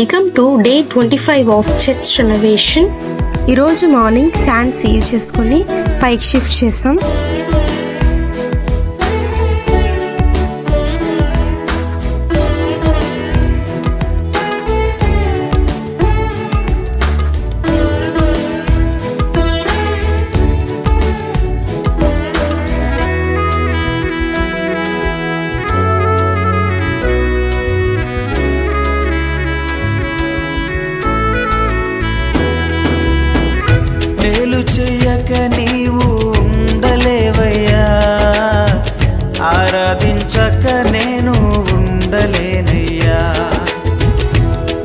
Welcome to day 25 of church renovation. ఈరోజు morning sand sieve చేసుకొని పైకి షిఫ్ట్ చేసాం. మేలు చెయ్యక నీవు ఉండలేవయ్యా, ఆరాధించక నేను ఉండలేనయ్యా.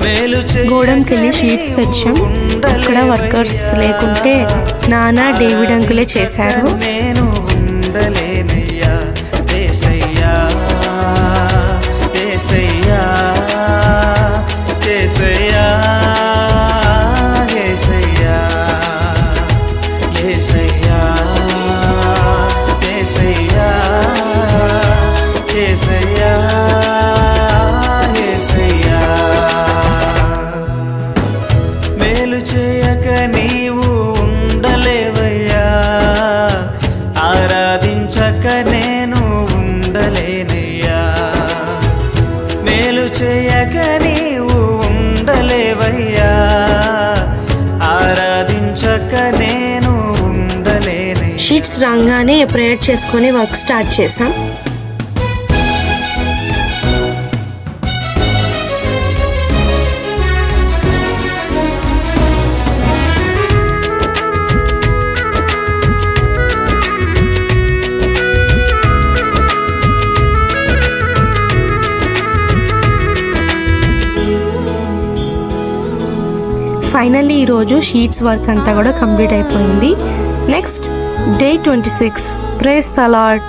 మేలు గోడంకి వెళ్ళి షీట్స్ తెచ్చాం. అక్కడ వర్కర్స్ లేకుంటే నానా డేవిడ్ అంకులే చేశారు. నేను ఉండలేనయ్యా. యేసయ్యా యేసయ్యా యేసయ్యా యేసయ్యా యేసయ్యా యేసయ్యా యేసయ్యా యేసయ్యా. మేలు చేయక నీవు ఉండలేవయ్యా, ఆరాధించక నేను ఉండలేనయ్యా. మేలు చేయక నీవు ఉండలేవయ్యా, ఆరాధించక నేను ఉండలేనయ్యా. షీట్స్ రాగానే ప్రేయర్ చేసుకొని వర్క్ స్టార్ట్ చేసాం. ఫైనల్లీ ఈరోజు షీట్స్ వర్క్ అంతా కూడా కంప్లీట్ అయిపోయింది. Next day 26. Praise the lord.